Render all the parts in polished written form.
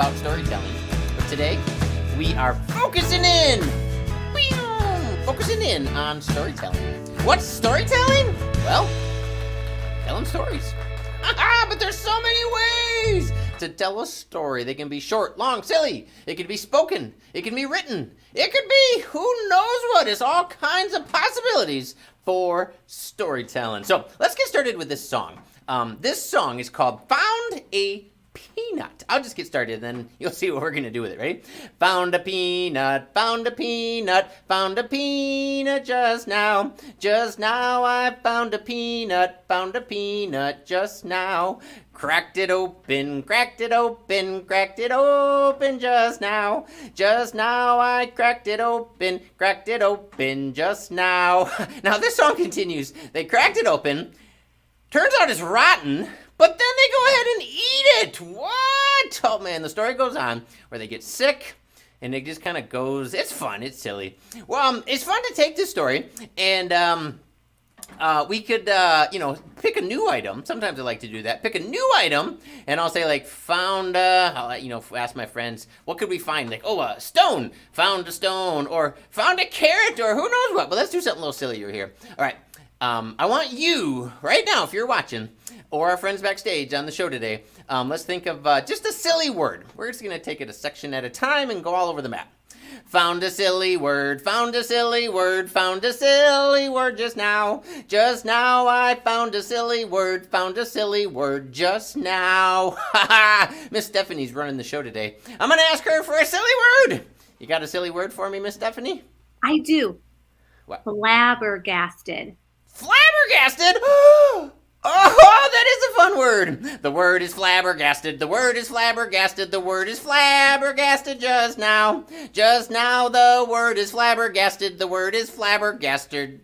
about storytelling. But today, we are focusing in on storytelling. What's storytelling? Well, telling stories. But there's so many ways to tell a story. They can be short, long, silly. It can be spoken. It can be written. It could be who knows what. It's all kinds of possibilities for storytelling. So let's get started with this song. This song is called Found a Peanut. I'll just get started, then you'll see what we're going to do with it, right? Found a peanut, found a peanut, found a peanut just now. Just now I found a peanut just now. Cracked it open, cracked it open, cracked it open just now. Just now I cracked it open just now. Now this song continues. They cracked it open. Turns out it's rotten. But then they go ahead and eat it. What? Oh, man, the story goes on where they get sick, and it just kind of goes. It's fun. It's silly. Well, it's fun to take this story, and we could, pick a new item. Sometimes I like to do that. Pick a new item, and I'll say, like, found, I'll, ask my friends, what could we find? Like, a stone. Found a stone, or found a carrot, or who knows what. But let's do something a little sillier here. All right. I want you, right now, if you're watching, or our friends backstage on the show today, let's think of just a silly word. We're just going to take it a section at a time and go all over the map. Found a silly word, found a silly word, found a silly word just now. Just now I found a silly word just now. Miss Stephanie's running the show today. I'm going to ask her for a silly word. You got a silly word for me, Miss Stephanie? I do. What? Flabbergasted. Flabbergasted? Oh, that is a fun word. The word is flabbergasted. The word is flabbergasted. The word is flabbergasted just now. Just now the word is flabbergasted. The word is flabbergasted.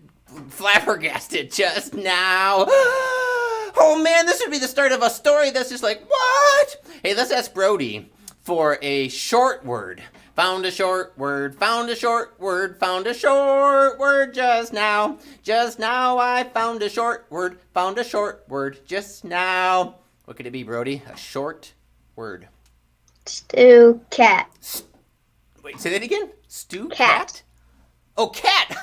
Flabbergasted just now. Oh man, this would be the start of a story that's just like, what? Hey, let's ask Brody for a short word. Found a short word, found a short word, found a short word just now. Just now I found a short word just now. What could it be, Brody? A short word. Stew cat. Wait, say that again? Stew Cat. Oh, cat!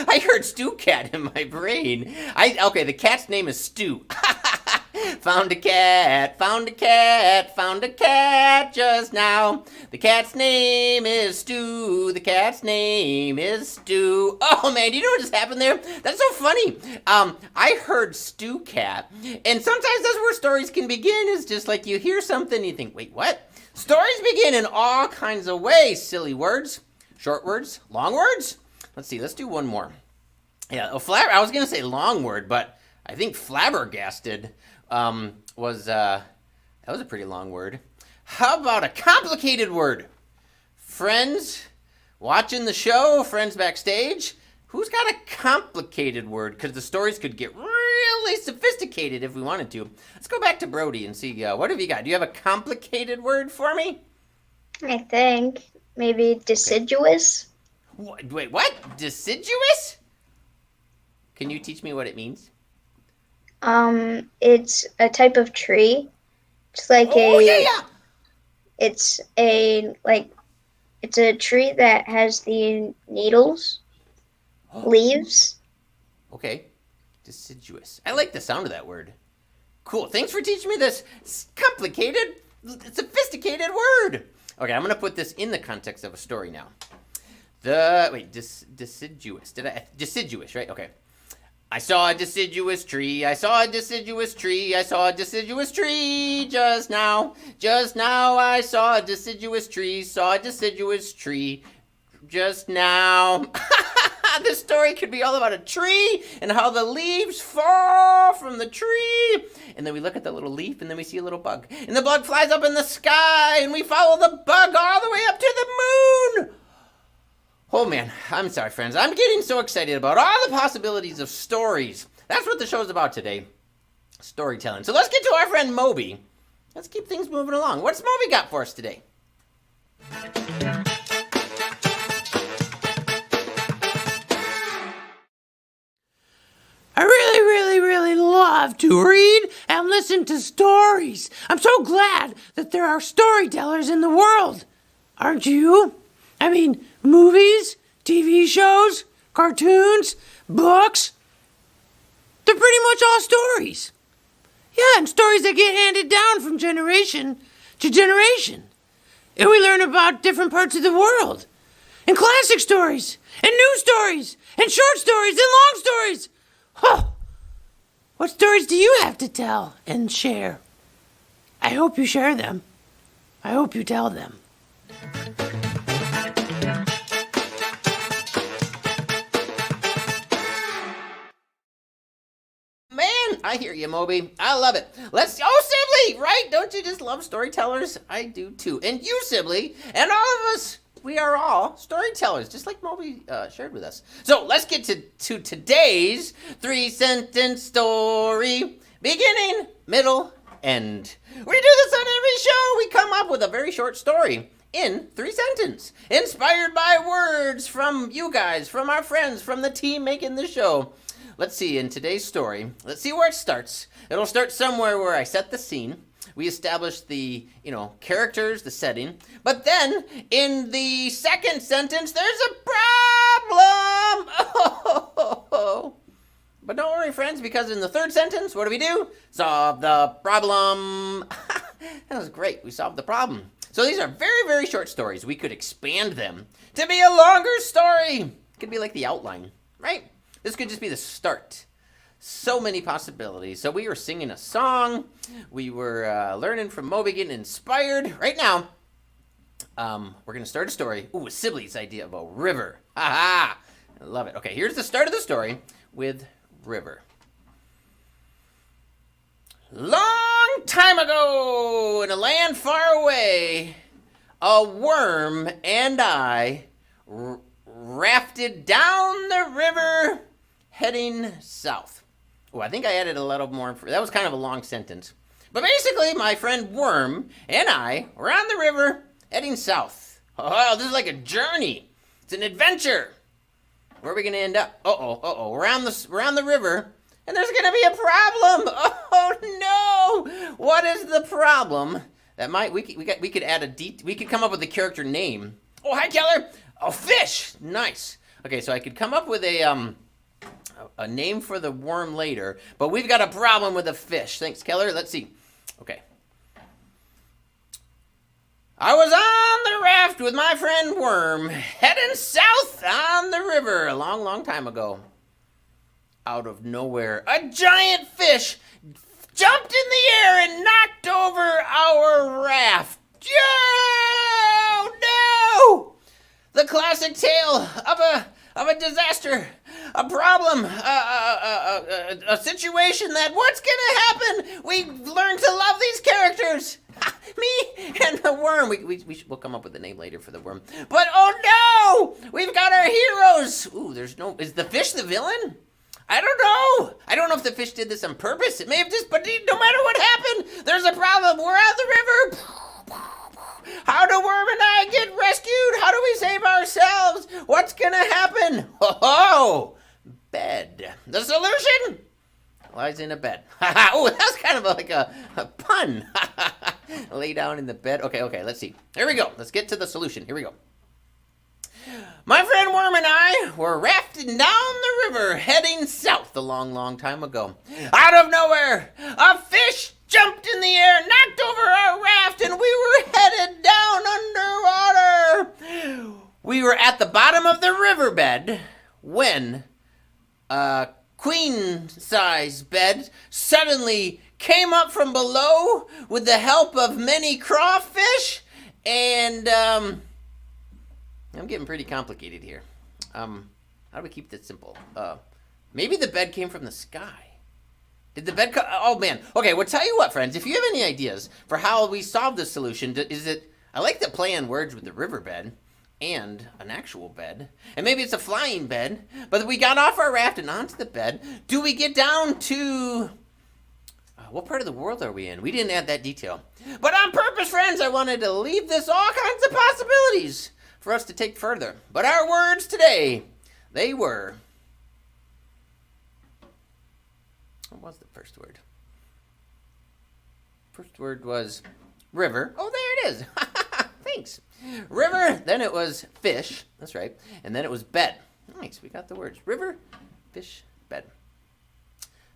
I heard stew cat in my brain. Okay, the cat's name is Stew. Found a cat, found a cat, found a cat just now. The cat's name is Stew. The cat's name is Stew. Oh man, do you know what just happened there? That's so funny. I heard stew cat, and sometimes that's where stories can begin. Is just like you hear something, and you think, wait, what? Stories begin in all kinds of ways. Silly words, short words, long words. Let's see. Let's do one more. Yeah, I was gonna say long word, but I think flabbergasted was a pretty long word. How about a complicated word? Friends watching the show, friends backstage, who's got a complicated word? Because the stories could get really sophisticated if we wanted to. Let's go back to Brody and see, what have you got? Do you have a complicated word for me? I think maybe deciduous. Okay. Wait, what? Deciduous? Can you teach me what it means? It's a type of tree. It's like It's a tree that has the needles, leaves. Okay, deciduous. I like the sound of that word. Cool. Thanks for teaching me this complicated, sophisticated word. Okay, I'm gonna put this in the context of a story now. Deciduous. Deciduous, right? Okay. I saw a deciduous tree, I saw a deciduous tree, I saw a deciduous tree just now. Just now I saw a deciduous tree just now. This story could be all about a tree and how the leaves fall from the tree. And then we look at the little leaf and then we see a little bug. And the bug flies up in the sky and we follow the bug all the way up to the moon. Oh man, I'm sorry friends. I'm getting so excited about all the possibilities of stories. That's what the show's about today. Storytelling. So let's get to our friend Moby. Let's keep things moving along. What's Moby got for us today? I really love to read and listen to stories. I'm so glad that there are storytellers in the world. Aren't you? I mean, movies, TV shows, cartoons, books. They're pretty much all stories. Yeah, and stories that get handed down from generation to generation. And we learn about different parts of the world. And classic stories, and new stories, and short stories, and long stories. Huh. What stories do you have to tell and share? I hope you share them. I hope you tell them. Man, I hear you, Moby. I love it. Sibley, right? Don't you just love storytellers? I do too. And you, Sibley, and all of us, we are all storytellers, just like Moby shared with us. So let's get to today's 3-sentence story. Beginning, middle, end. We do this on every show. We come up with a very short story in 3 sentences, inspired by words from you guys, from our friends, from the team making the show. Let's see, in today's story, let's see where it starts. It'll start somewhere where I set the scene. We establish the, characters, the setting. But then, in the second sentence, there's a problem! Oh. But don't worry, friends, because in the third sentence, what do? Solve the problem. That was great. We solved the problem. So these are very, very short stories. We could expand them to be a longer story. It could be like the outline, right? This could just be the start. So many possibilities. So we were singing a song. We were learning from Moby, getting inspired. Right now, we're going to start a story. Ooh, Sibley's idea of a river. Ha ha! I love it. Okay, here's the start of the story with river. Long time ago, in a land far away, a worm and I rafted down the river heading south. Oh, I think I added a little more. That was kind of a long sentence. But basically, my friend Worm and I were on the river heading south. Oh, this is like a journey. It's an adventure. Where are we going to end up? We're on the river, and there's going to be a problem. Oh no! What is the problem? We could come up with a character name. Oh, hi Keller. Oh, fish. Nice. Okay, so I could come up with a name for the worm later, but we've got a problem with the fish. Thanks, Keller. Let's see. Okay. I was on the raft with my friend Worm, heading south on the river a long, long time ago. Out of nowhere, a giant fish jumped in the air and knocked over our raft. Oh, no! The classic tale of a disaster, a problem, a situation that what's gonna happen? We learn to love these characters. Me and the worm. We'll come up with a name later for the worm. But oh no! We've got our heroes. Ooh, is the fish the villain? I don't know. I don't know if the fish did this on purpose. It may have just, but no matter what happened, there's a problem. We're on the river. How do Worm and I get rescued? How do we save ourselves? What's gonna happen? Oh, bed. The solution lies in a bed. Oh, that's kind of like a pun. Lay down in the bed. Okay, let's see. Here we go. Let's get to the solution. Here we go. My friend Worm and I were rafting down the river heading south a long, long time ago. Out of nowhere, a fish jumped in the air, knocked over our raft, and we were headed down underwater. We were at the bottom of the riverbed when a queen-size bed suddenly came up from below with the help of many crawfish, and I'm getting pretty complicated here. How do we keep this simple? Maybe the bed came from the sky. Did the bed oh man. Okay, well tell you what, friends, if you have any ideas for how we solve this solution, I like to play on words with the riverbed and an actual bed. And maybe it's a flying bed, but we got off our raft and onto the bed. Do we get down to what part of the world are we in? We didn't add that detail. But on purpose, friends, I wanted to leave this all kinds of possibilities for us to take further. But our words today, they were What was the first word? First word was river. Oh, there it is. Thanks. River. Then it was fish. That's right. And then it was bed. Nice. We got the words. River, fish, bed.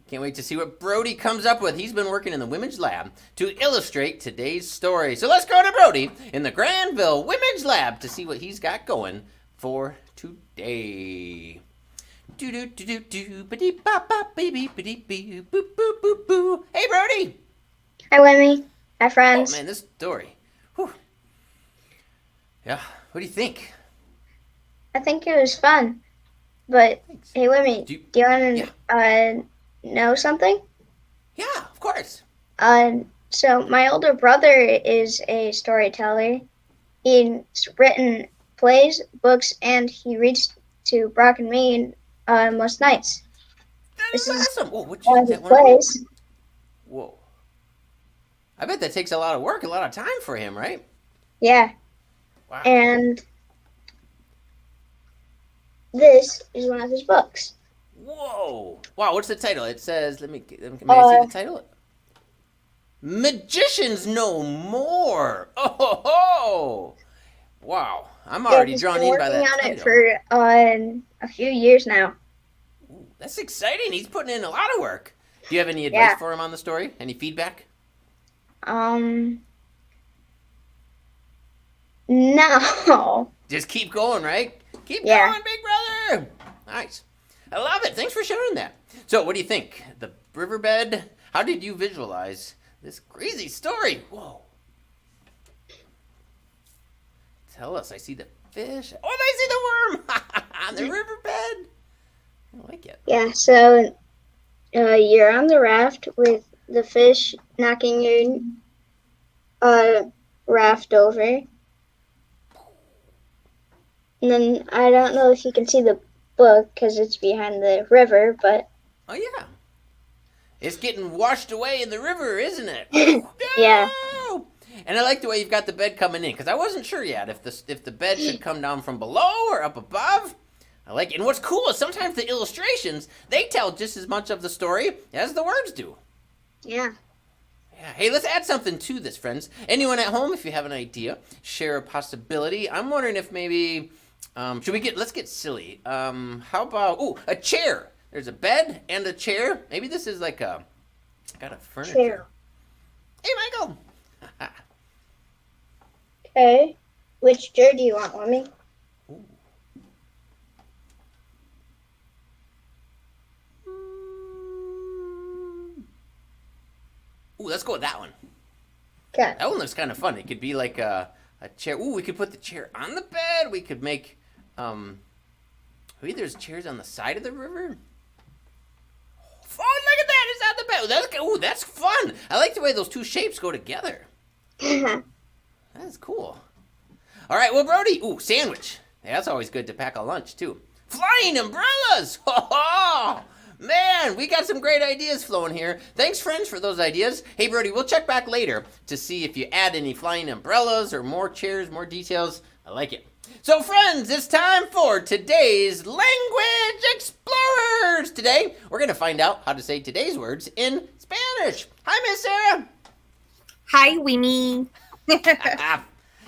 Can't wait to see what Brody comes up with. He's been working in the Women's Lab to illustrate today's story. So let's go to Brody in the Granville Women's Lab to see what he's got going for today. Do do do do do ba dee ba ba baby ba dee boo boo boo boo boo. Hey Brody. Hi, Wimee. Hi, friends. Oh man, this story. Whew. Yeah. What do you think? I think it was fun. But, Thanks. hey, Wimee, do you want to know something? Yeah, of course. So my older brother is a storyteller. He's written plays, books, and he reads to Brock and me most nights. That This is is awesome. Whoa, what one you of his that one? plays. Whoa. I bet that takes a lot of work, a lot of time for him, right? Yeah. Wow. And this is one of his books. Whoa. Wow, what's the title? It says, may I see the title? Magicians No More. Oh, ho, ho. Wow. I'm already he's drawn been in by that working on title. it for a few years now. Ooh, that's exciting. He's putting in a lot of work. Do you have any advice for him on the story? Any feedback? No. Just keep going, right? Keep Yeah. going, big brother. Nice. I love it. Thanks for sharing that. So, what do you think? The riverbed? How did you visualize this crazy story? Whoa. Tell us. I see the fish. Oh, I see the worm on the riverbed. I like it. Yeah, so you're on the raft with the fish knocking your raft over. And then I don't know if you can see the book because it's behind the river, but Oh, yeah. It's getting washed away in the river, isn't it? yeah. No! And I like the way you've got the bed coming in, because I wasn't sure yet if the bed should come down from below or up above. I like it. And what's cool is sometimes the illustrations, they tell just as much of the story as the words do. Yeah. Yeah. Hey, let's add something to this, friends. Anyone at home, if you have an idea, share a possibility. I'm wondering if maybe, let's get silly. How about, a chair. There's a bed and a chair. Maybe this is like got a furniture. Chair. Hey, Michael. Okay. Which chair do you want, Mommy? Ooh, let's go with that one. Okay. That one looks kind of fun. It could be like a chair. Ooh, we could put the chair on the bed. We could make, maybe there's chairs on the side of the river. Oh, look at that. It's on the bed. That's fun. I like the way those two shapes go together. That's cool. All right, well, Brody. Ooh, sandwich. Yeah, that's always good to pack a lunch, too. Flying umbrellas. Oh, man, we got some great ideas flowing here. Thanks, friends, for those ideas. Hey, Brody, we'll check back later to see if you add any flying umbrellas or more chairs, more details. I like it. So, friends, it's time for today's Language Explorers. Today, we're going to find out how to say today's words in Spanish. Hi, Miss Sarah. Hi, Wimee.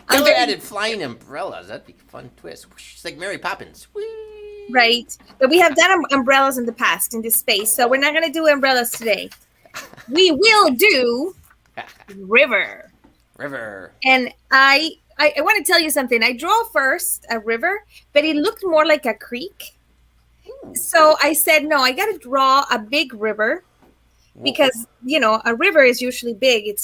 Keller added flying umbrellas. That'd be a fun twist. It's like Mary Poppins. Whee! Right. But we have done umbrellas in the past in this space, so we're not going to do umbrellas today. We will do river. River. And I want to tell you something. I drew first a river, but it looked more like a creek. So I said, no, I got to draw a big river because, a river is usually big. It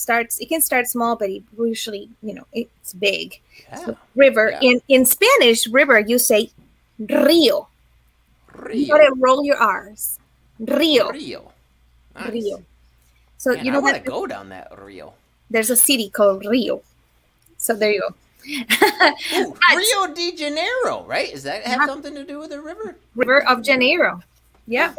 can start small, but it usually, it's big. Yeah. So river. Yeah. In Spanish, river, you say río. You got to roll your R's. Rio. Rio. Nice. Rio. So Man, I want to go down that Rio. There's a city called Rio. So there you go. Ooh, Rio de Janeiro, right? Does that have something to do with the river? River of Janeiro. Yeah.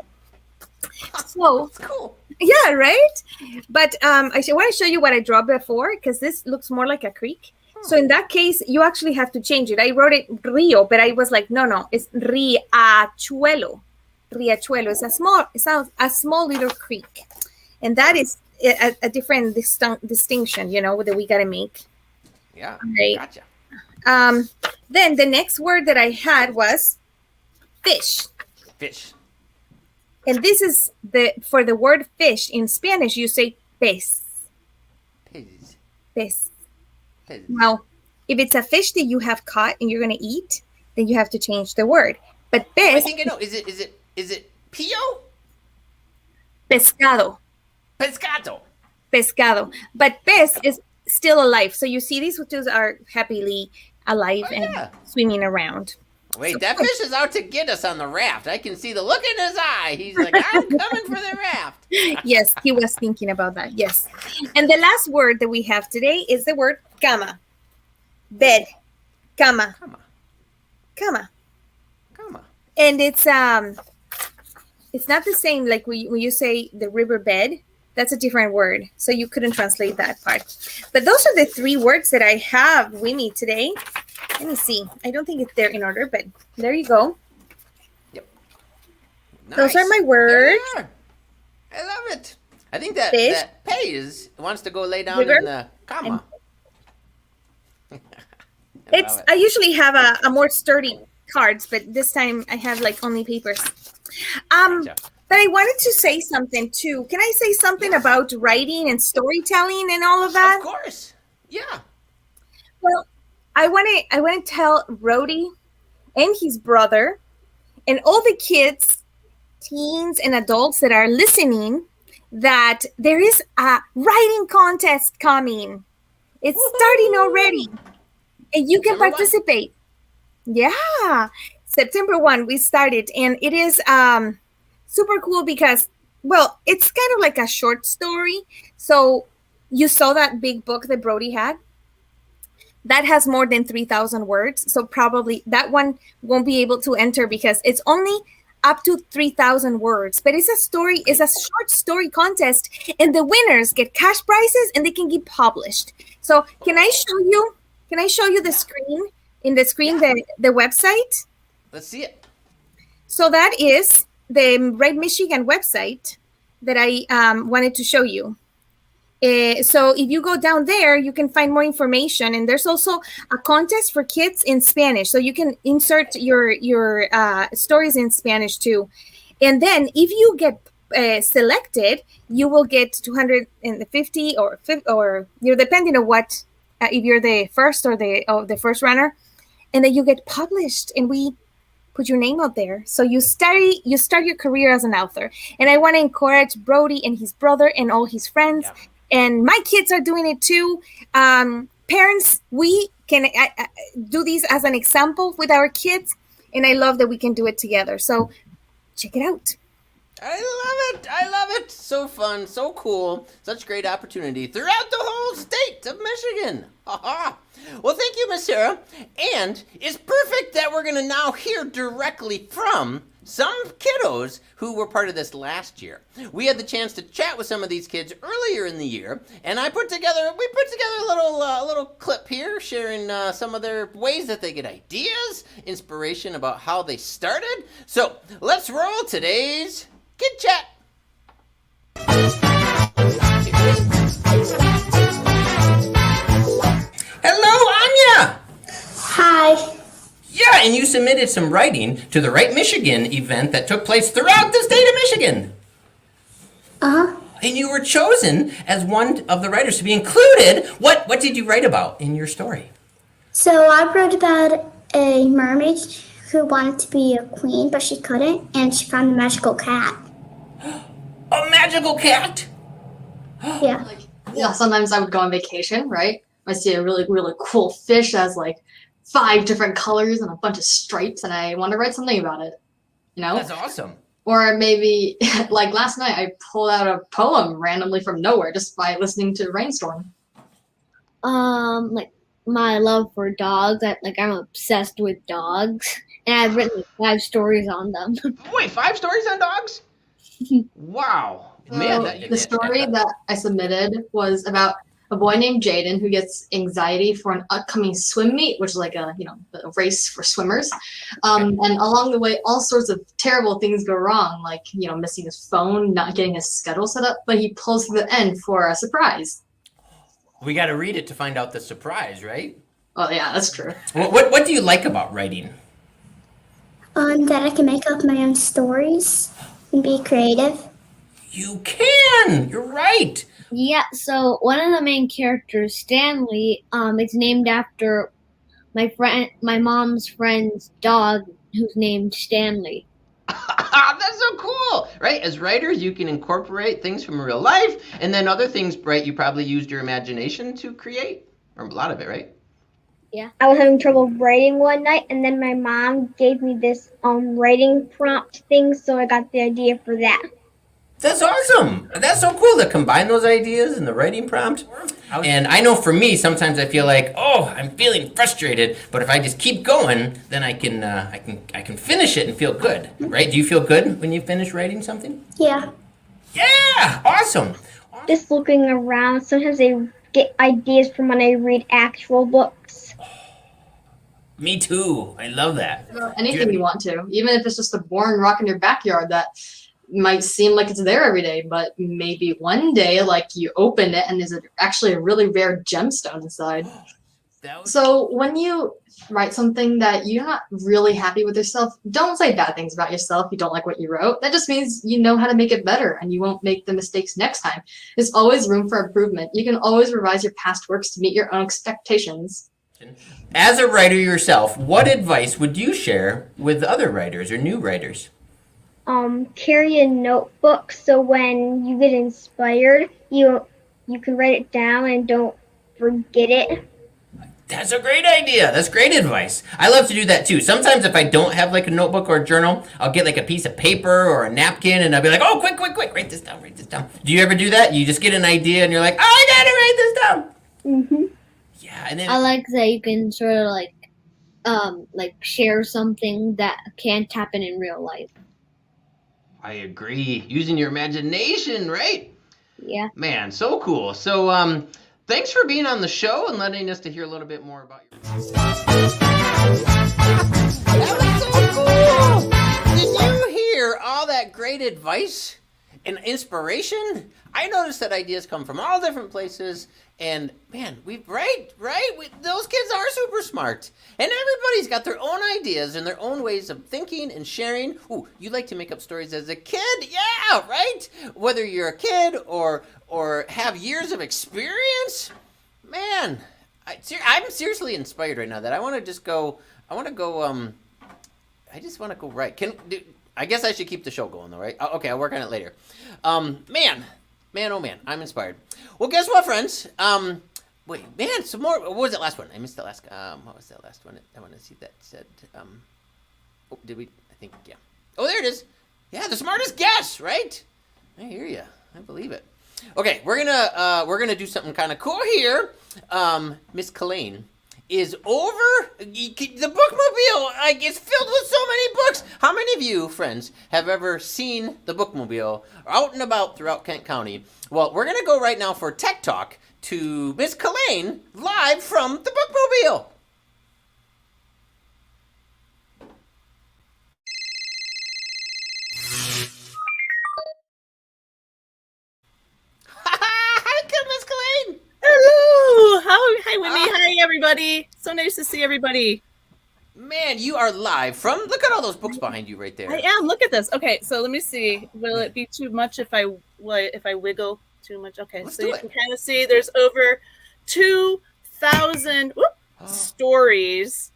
So That's cool. yeah, right? But I want to show you what I drew before because this looks more like a creek. So in that case, you actually have to change it. I wrote it Rio, but I was like, no, it's Riachuelo. riachuelo is a small little creek, and that is a different distinction, that we gotta make. Yeah. Right. Gotcha. Then the next word that I had was fish. Fish. And this is for the word fish in Spanish, you say pez. Pez. Pez. Pez. Now, if it's a fish that you have caught and you're gonna eat, then you have to change the word. But pez. I think I know. Is it pio? Pescado. Pescado. Pescado. But pez is still alive. So you see these two are happily alive and swimming around. Wait, so, that fish is out to get us on the raft. I can see the look in his eye. He's like, I'm coming for the raft. Yes, he was thinking about that. Yes. And the last word that we have today is the word cama. Bed. Cama. Cama. Cama. Cama. And it's not the same like when you say the riverbed. That's a different word. So you couldn't translate that part. But those are the 3 words that I have, Wimee, today. Let me see. I don't think they're in order, but there you go. Yep. Nice. Those are my words. I love it. I think that Pays wants to go lay down River. in the comma. I usually have a more sturdy cards, but this time I have like only papers. Gotcha. But I wanted to say something too. Can I say something about writing and storytelling and all of that? Of course. Yeah. Well, I want to tell Rody and his brother and all the kids, teens and adults that are listening that there is a writing contest coming. It's starting already. And you can participate. Yeah. September 1 we started, and it is super cool because, well, it's kind of like a short story. So you saw that big book that Brody had? That has more than 3,000 words. So probably that one won't be able to enter because it's only up to 3,000 words. But it's a short story contest, and the winners get cash prizes and they can get published. So can I show you the screen? In the screen, the website? Let's see it. So that is the Right Michigan website that I wanted to show you. So if you go down there, you can find more information. And there's also a contest for kids in Spanish. So you can insert your stories in Spanish too. And then if you get selected, you will get 250 or you're depending on what, if you're the first or the first runner. And then you get published, and we put your name out there. So you start your career as an author. And I want to encourage Brody and his brother and all his friends. Yeah. And my kids are doing it too. Parents, we can do these as an example with our kids. And I love that we can do it together. So check it out. I love it. So fun, so cool. Such great opportunity throughout the whole state of Michigan. Aha. Well, thank you, Miss Sarah. And it's perfect that we're going to now hear directly from some kiddos who were part of this last year. We had the chance to chat with some of these kids earlier in the year, and we put together a little clip here sharing some of their ways that they get ideas, inspiration about how they started. So let's roll today's Kid Chat. Hello, Anya! Hi. Yeah, and you submitted some writing to the Right Michigan event that took place throughout the state of Michigan. Uh-huh. And you were chosen as one of the writers to be included. What did you write about in your story? So I wrote about a mermaid who wanted to be a queen, but she couldn't, and she found a magical cat. A magical cat? Yeah. Yeah, sometimes I would go on vacation, right? I see a really, really cool fish that has like 5 different colors and a bunch of stripes, and I want to write something about it. You know? That's awesome. Or maybe, like last night, I pulled out a poem randomly from nowhere just by listening to Rainstorm. Like my love for dogs. I'm obsessed with dogs, and I've written 5 stories on them. Wait, 5 stories on dogs? Wow. Man, the story that I submitted was about a boy named Jaden who gets anxiety for an upcoming swim meet, which is like a race for swimmers. And along the way, all sorts of terrible things go wrong, like missing his phone, not getting his schedule set up. But he pulls to the end for a surprise. We got to read it to find out the surprise, right? Oh yeah, that's true. What do you like about writing? That I can make up my own stories and be creative. You can. You're right. Yeah, so one of the main characters, Stanley, it's named after my mom's friend's dog, who's named Stanley. That's so cool, right? As writers, you can incorporate things from real life, and then other things, right? You probably used your imagination to create, or a lot of it, right? Yeah. I was having trouble writing one night, and then my mom gave me this writing prompt thing, so I got the idea for that. That's awesome. That's so cool to combine those ideas in the writing prompt. And I know for me, sometimes I feel like, oh, I'm feeling frustrated, but if I just keep going, then I can finish it and feel good, right? Do you feel good when you finish writing something? Yeah. Yeah, awesome. Just looking around, sometimes I get ideas from when I read actual books. Me too. I love that. Anything you want to, even if it's just a boring rock in your backyard that might seem like it's there every day, but maybe one day, like, you open it and there's actually a really rare gemstone inside. So when you write something that you're not really happy with yourself, don't say bad things about yourself. You don't like what you wrote. That just means you know how to make it better and you won't make the mistakes next time. There's always room for improvement. You can always revise your past works to meet your own expectations. As a writer yourself, what advice would you share with other writers or new writers? Carry a notebook so when you get inspired, you can write it down and don't forget it. That's a great idea. That's great advice. I love to do that too. Sometimes if I don't have like a notebook or a journal, I'll get like a piece of paper or a napkin and I'll be like, oh, quick, write this down. Do you ever do that? You just get an idea and you're like, oh, I gotta write this down. Mm-hmm. Yeah, and then I like that you can sort of like share something that can't happen in real life. I agree. Using your imagination, right? Yeah. Man, so cool. So, thanks for being on the show and letting us to hear a little bit more about your... That was so cool! Did you hear all that great advice and inspiration? I noticed that ideas come from all different places, and man, those kids are super smart. And everybody's got their own ideas and their own ways of thinking and sharing. Ooh, you like to make up stories as a kid? Yeah, right? Whether you're a kid or have years of experience, man, I'm seriously inspired right now that I just want to go write. I guess I should keep the show going though, right? Okay, I'll work on it later. Man, oh man, I'm inspired. Well, guess what, friends? Wait, man, some more. What was that last one? I missed the last. What was that last one? I want to see that said. Oh, did we? I think, yeah. Oh, there it is. Yeah, the smartest guess, right? I hear you. I believe it. Okay, we're gonna do something kind of cool here. Miss Colleen is over the bookmobile. Like, it's filled with so many books. How many of you, friends, have ever seen the bookmobile out and about throughout Kent County? Well, we're gonna go right now for Tech Talk to Miss Colleen live from the bookmobile. Hi, Miss Colleen. Hello! Hi, Wimee. Hi, everybody. So nice to see everybody. Man, you are live from... Look at all those books behind you right there. I am. Look at this. Okay, so let me see. Will it be too much if I wiggle too much? Okay, Let's so do you it. can kind of see there's over 2,000 stories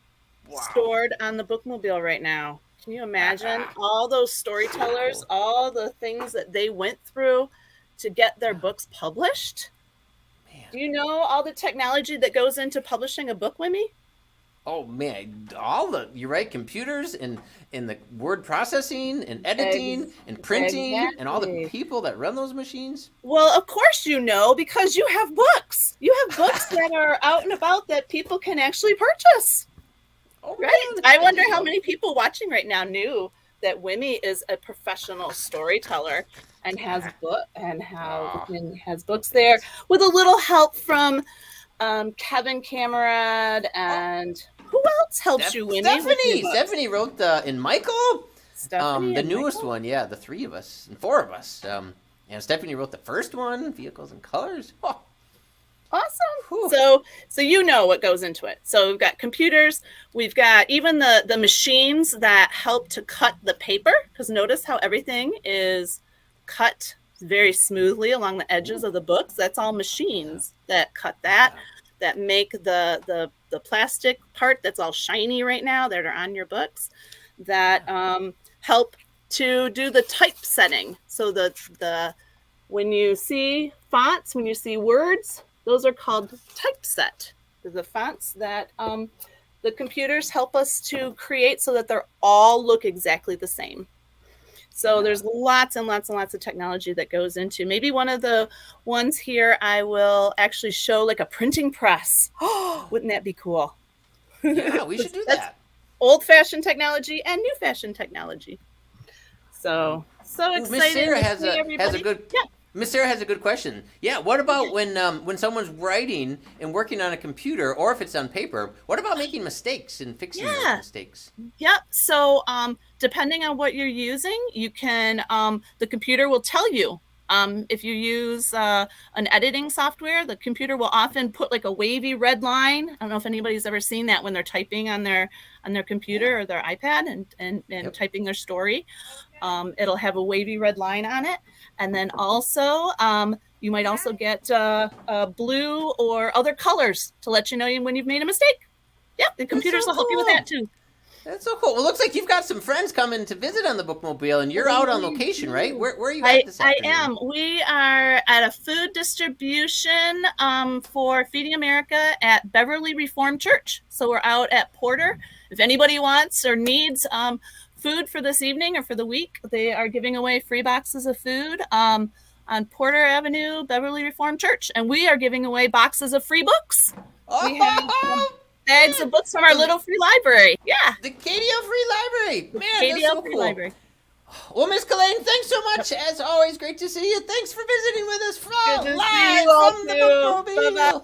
stored on the bookmobile right now. Can you imagine all those storytellers, all the things that they went through to get their books published? Do you know all the technology that goes into publishing a book, Wimee? Oh man, you're right, computers and the word processing and editing and printing and all the people that run those machines. Well, of course you know, because you have books. You have books that are out and about that people can actually purchase. Oh, right? man, I wonder how many people watching right now knew that Wimee is a professional storyteller and has books there with a little help from Kevin Camerad and who else helps you, Wimee? Stephanie wrote in Michael. Stephanie the and newest Michael? one, yeah, the three of us and four of us. And Stephanie wrote the first one, Vehicles and Colors. Oh. Awesome. Whew. So you know what goes into it. So we've got computers, we've got even the machines that help to cut the paper, because notice how everything is cut very smoothly along the edges of the books. That's all machines that cut that make the plastic part that's all shiny right now that are on your books, that help to do the typesetting. So the when you see fonts, when you see words, those are called typeset. They're the fonts that the computers help us to create so that they're all look exactly the same. So there's lots and lots and lots of technology that goes into. Maybe one of the ones here I will actually show like a printing press. Oh, wouldn't that be cool? Yeah, we should do that. Old-fashioned technology and new-fashioned technology. So excited. Miss Sarah has everybody. a good. Yeah. Miss Sarah has a good question. Yeah, what about when someone's writing and working on a computer, or if it's on paper? What about making mistakes and fixing those mistakes? Yep. So depending on what you're using, you can the computer will tell you. If you use an editing software, the computer will often put like a wavy red line. I don't know if anybody's ever seen that when they're typing on their computer or their iPad and typing their story. It'll have a wavy red line on it. And then also, you might also get blue or other colors to let you know when you've made a mistake. Yep, the computers will help you with that too. That's so cool. Well, it looks like you've got some friends coming to visit on the Bookmobile, and you're out on location, right? Where are you at this afternoon? I am. We are at a food distribution for Feeding America at Beverly Reformed Church. So we're out at Porter. If anybody wants or needs food for this evening or for the week, they are giving away free boxes of food on Porter Avenue, Beverly Reformed Church. And we are giving away boxes of free books. We have bags of books from our little free library. Yeah. The KDL Free Library. Man, KDL that's so Free cool. Library. Well, Miss Kalaine, thanks so much. As always, great to see you. Thanks for visiting with us Good to see live you all from the too. Bookmobile.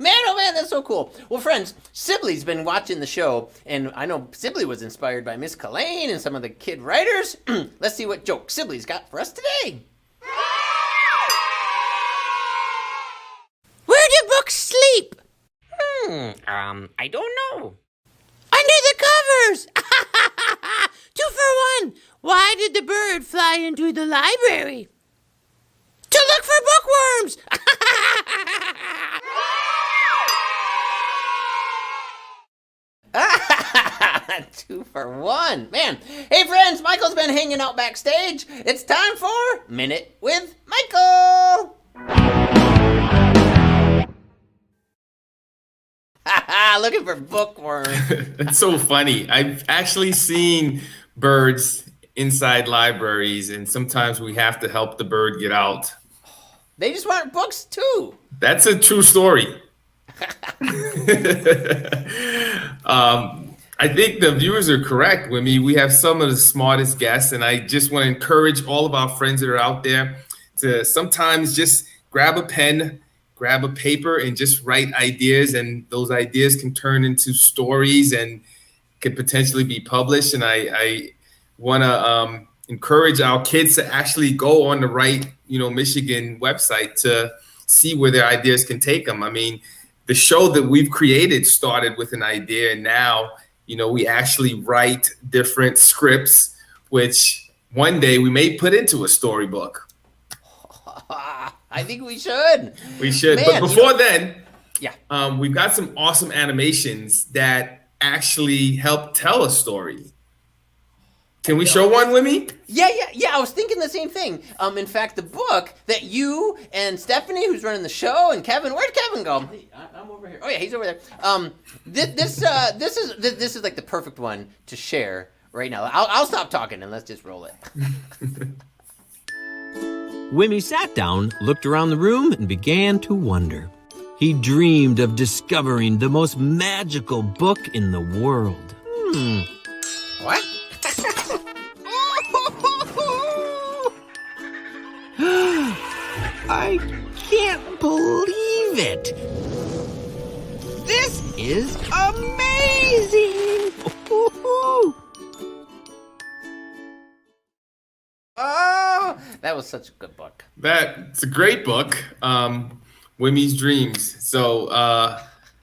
Man, oh man, that's so cool. Well, friends, Sibley's been watching the show, and I know Sibley was inspired by Miss Kalaine and some of the kid writers. Let's see what joke Sibley's got for us today. Where do books sleep? I don't know. Under the covers. 2 for 1. Why did the bird fly into the library? To look for bookworms. 2 for 1. Man. Hey, friends, Michael's been hanging out backstage. It's time for Minute with Michael. Looking for bookworms. That's so funny. I've actually seen birds inside libraries, and sometimes we have to help the bird get out. They just want books, too. That's a true story. I think the viewers are correct, Wimee. We have some of the smartest guests, and I just want to encourage all of our friends that are out there to sometimes just grab a pen, grab a paper, and just write ideas, and those ideas can turn into stories and could potentially be published. And I want to encourage our kids to actually go on the Right, Michigan website to see where their ideas can take them. I mean, the show that we've created started with an idea, and now, we actually write different scripts, which one day we may put into a storybook. I think we should. We should. Man, but before then, yeah, we've got some awesome animations that actually help tell a story. Can we show one, Wimee? Yeah. I was thinking the same thing. In fact, the book that you and Stephanie, who's running the show, and Kevin, where'd Kevin go? Hey, I'm over here. Oh yeah, he's over there. This is like the perfect one to share right now. I'll stop talking and let's just roll it. Wimee sat down, looked around the room, and began to wonder. He dreamed of discovering the most magical book in the world. What? I can't believe it. This is amazing. Oh, that was such a good book. That's a great book, Wimee's Dreams. So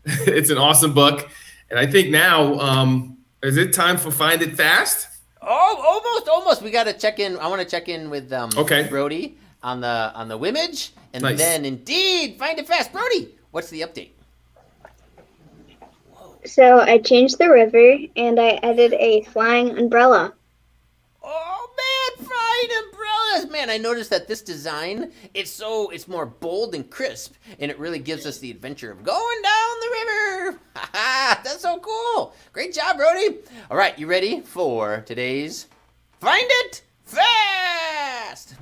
it's an awesome book. And I think now, is it time for Find It Fast? Oh, almost. We got to check in. I want to check in with Okay. Brody on the Wimage, and Nice. then indeed Find It Fast. Brody, what's the update? So I changed the river and I added a flying umbrella. Oh man, flying umbrellas! Man, I noticed that this design it's more bold and crisp, and it really gives us the adventure of going down the river. That's so cool! Great job, Brody. All right, you ready for today's Find It Fast?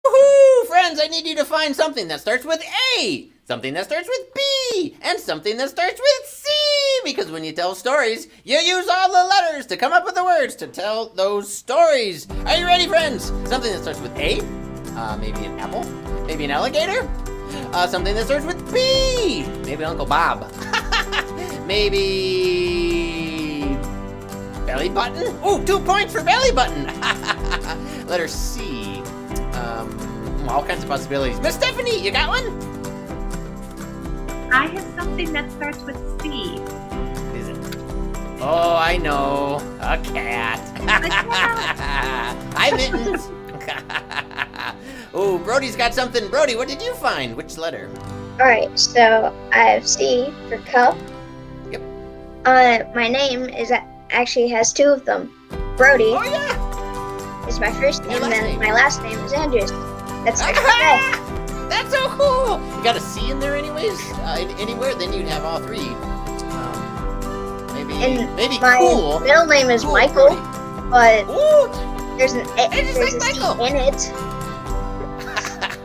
Woohoo! Friends, I need you to find something that starts with A, something that starts with B, and something that starts with C. Because when you tell stories, you use all the letters to come up with the words to tell those stories. Are you ready, friends? Something that starts with A, maybe an apple, maybe an alligator. Something that starts with B, maybe Uncle Bob. Maybe belly button. Ooh, 2 points for belly button. Letter C. All kinds of possibilities. Miss Stephanie, you got one? I have something that starts with C. Is it? Oh, I know. A cat. Hi, Mittens. Oh, Brody's got something. Brody, what did you find? Which letter? Alright, so I have C for cup. Yep. My name actually has 2 of them. Brody Oh, yeah. is my first Your name, last and name. my last name is Andrews. That's next to That's so cool. You got a C in there anyways? Anywhere? Then you'd have all 3. Maybe my cool. middle name is Cool, Michael, Brody. but Ooh, there's an It's there's like a C Michael. in it.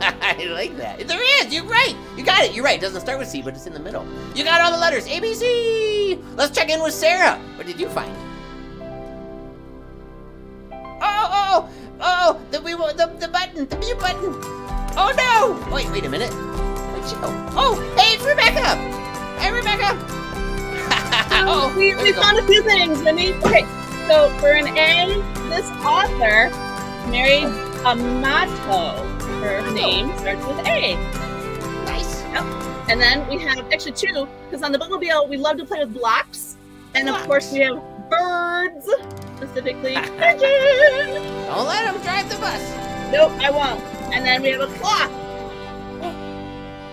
I like that. There is. You're right. You got it. You're right. It doesn't start with C, but it's in the middle. You got all the letters. A, B, C. Let's check in with Sarah. What did you find? Oh, the button, the mute button. Oh no! Wait a minute. Where'd she go? Oh, hey, it's Rebecca. Hey, Rebecca. Oh, we there we go. found a few things, Wimee. Okay, so for an A, this author married Amato. Her name starts with A. Nice. Yep. And then we have extra 2, because on the bookmobile, we love to play with blocks. And of course, we have birds, specifically pigeons. Don't let him drive the bus. Nope, I won't. And then we have a clock.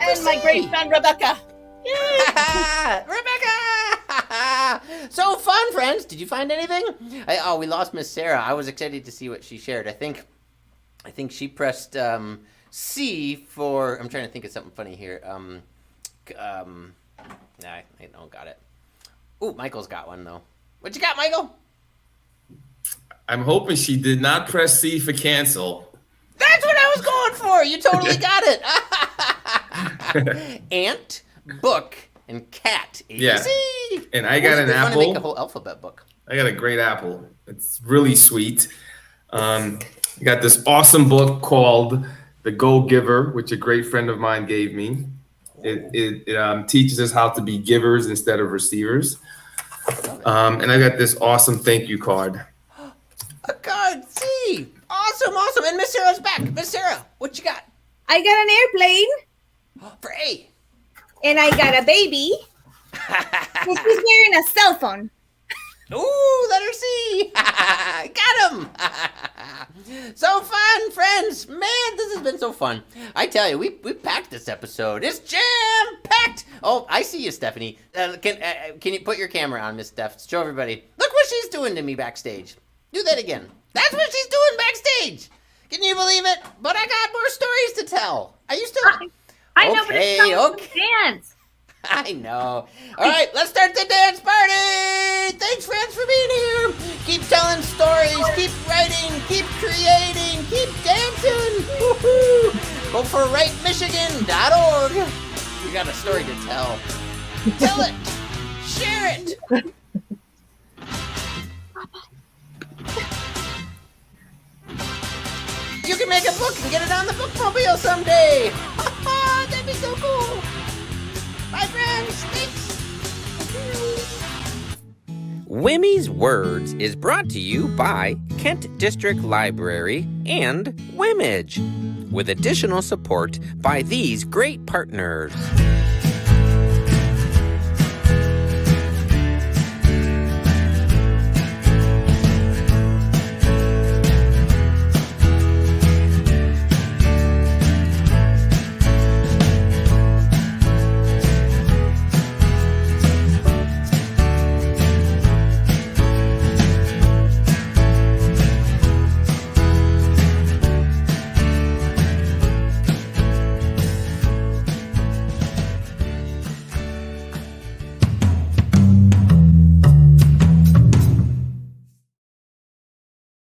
And my great friend, Rebecca. Yay! Rebecca! So fun, friends. Did you find anything? We lost Miss Sarah. I was excited to see what she shared. I think she pressed C for. I'm trying to think of something funny here. I don't got it. Ooh, Michael's got one though. What you got, Michael? I'm hoping she did not press C for cancel. That's what I was going for. You totally got it. Ant, book, and cat. ABC. Yeah. And I got an They're trying to make a apple. whole alphabet book. I got a great apple. It's really sweet. I got this awesome book called The Go Giver, which a great friend of mine gave me. It teaches us how to be givers instead of receivers. And I got this awesome thank you card. A card. See. Awesome. And Miss Sarah's back. Miss Sarah, what you got? I got an airplane, For A. and I got a baby. And she's wearing a cell phone. Ooh, letter C. Got him. So fun, friends. Man, this has been so fun. I tell you, we packed this episode. It's jam-packed. Oh, I see you, Stephanie. Can you put your camera on, Miss Steph? Show everybody. Look what she's doing to me backstage. Do that again. That's what she's doing backstage. Can you believe it? But I got more stories to tell. Are you still... I know, but it's not okay. dance. I know. All right, let's start the dance party. Thanks, friends, for being here. Keep telling stories. Keep writing. Keep creating. Keep dancing. Woo-hoo. Go for writemichigan.org. You got a story to tell. Tell it! Share it! You can make a book and get it on the bookmobile someday! That'd be so cool! Bye, friends! Thanks! Wimee's Words is brought to you by Kent District Library and Wimage, with additional support by these great partners.